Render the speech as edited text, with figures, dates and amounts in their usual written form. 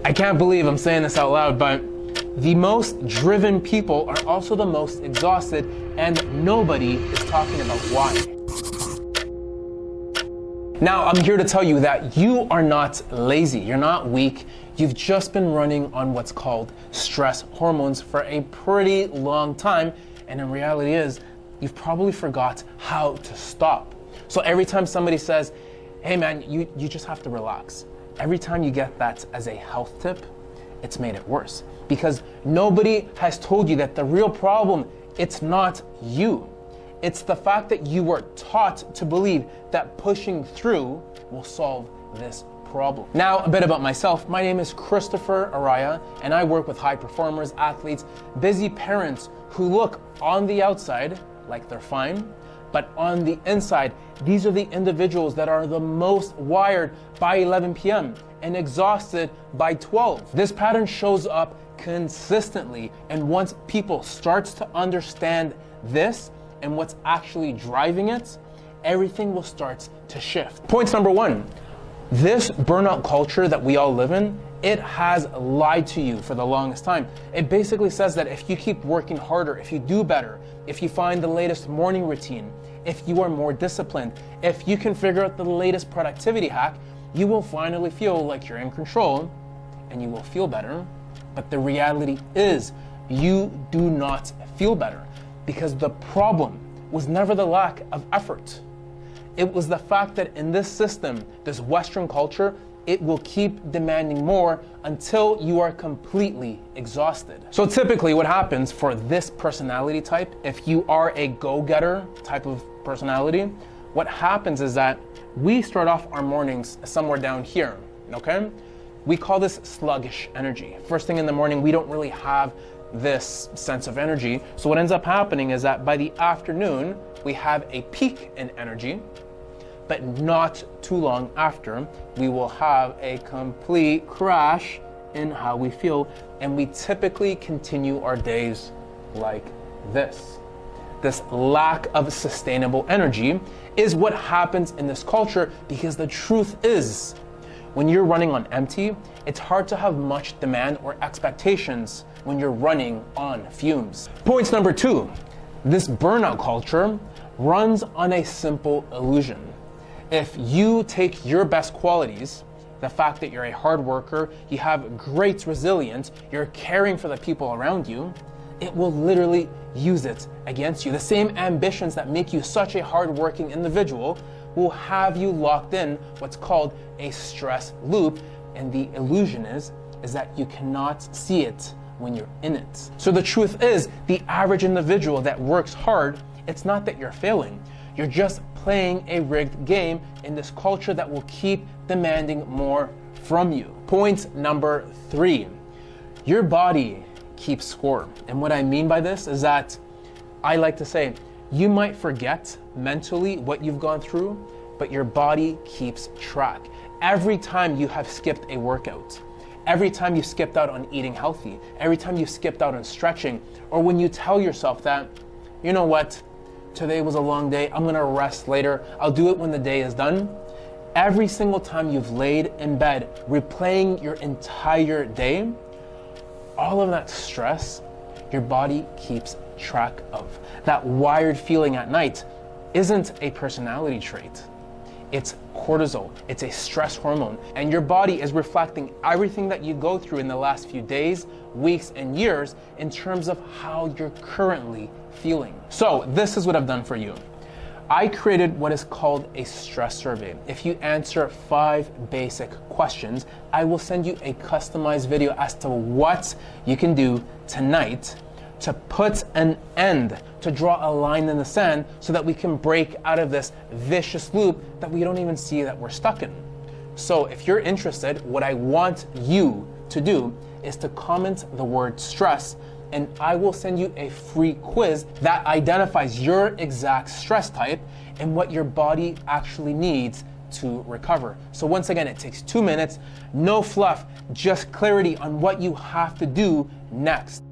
I can't believe I'm saying this out loud, but the most driven people are also the most exhausted, and nobody is talking about why. Now, I'm here to tell you that you are not lazy, you're not weak, you've just been running on what's called stress hormones for a pretty long time, and in reality is, you've probably forgot how to stop. So every time somebody says, hey man, you just have to relax, every time you get that as a health tip, it's made it worse. Because nobody has told you that the real problem, it's not you. It's the fact that you were taught to believe that pushing through will solve this problem. Now, a bit about myself. My name is Christopher Araya, and I work with high performers, athletes, busy parents who look on the outside like they're fine, but on the inside, these are the individuals that are the most wired by 11 p.m. and exhausted by 12. This pattern shows up consistently, and once people start to understand this and what's actually driving it, everything will start to shift. Point number one, this burnout culture that we all live in, it has lied to you for the longest time. It basically says that if you keep working harder, if you do better, if you find the latest morning routine, if you are more disciplined, if you can figure out the latest productivity hack, you will finally feel like you're in control and you will feel better. But the reality is you do not feel better, because the problem was never the lack of effort. It was the fact that in this system, this Western culture, it will keep demanding more until you are completely exhausted. So typically what happens for this personality type, if you are a go-getter type of personality, what happens is that we start off our mornings somewhere down here, okay? We call this sluggish energy. First thing in the morning, we don't really have this sense of energy. So what ends up happening is that by the afternoon, we have a peak in energy, but not too long after, we will have a complete crash in how we feel, and we typically continue our days like this. This lack of sustainable energy is what happens in this culture, because the truth is, when you're running on empty, it's hard to have much demand or expectations when you're running on fumes. Point number two, this burnout culture runs on a simple illusion. If you take your best qualities, the fact that you're a hard worker, you have great resilience, you're caring for the people around you, it will literally use it against you. The same ambitions that make you such a hardworking individual will have you locked in what's called a stress loop, and the illusion is that you cannot see it when you're in it. So the truth is, the average individual that works hard, it's not that you're failing. You're just playing a rigged game in this culture that will keep demanding more from you. Point number three, your body keeps score. And what I mean by this is that I like to say, you might forget mentally what you've gone through, but your body keeps track. Every time you have skipped a workout, every time you skipped out on eating healthy, every time you skipped out on stretching, or when you tell yourself that, you know what, today was a long day, I'm gonna rest later, I'll do it when the day is done. Every single time you've laid in bed, replaying your entire day, all of that stress, your body keeps track of. That wired feeling at night isn't a personality trait. It's cortisol, it's a stress hormone, and your body is reflecting everything that you go through in the last few days, weeks, and years in terms of how you're currently feeling. So this is what I've done for you. I created what is called a stress survey. If you answer 5 basic questions, I will send you a customized video as to what you can do tonight to put an end, to draw a line in the sand so that we can break out of this vicious loop that we don't even see that we're stuck in. So if you're interested, what I want you to do is to comment the word stress, and I will send you a free quiz that identifies your exact stress type and what your body actually needs to recover. So once again, it takes 2 minutes, no fluff, just clarity on what you have to do next.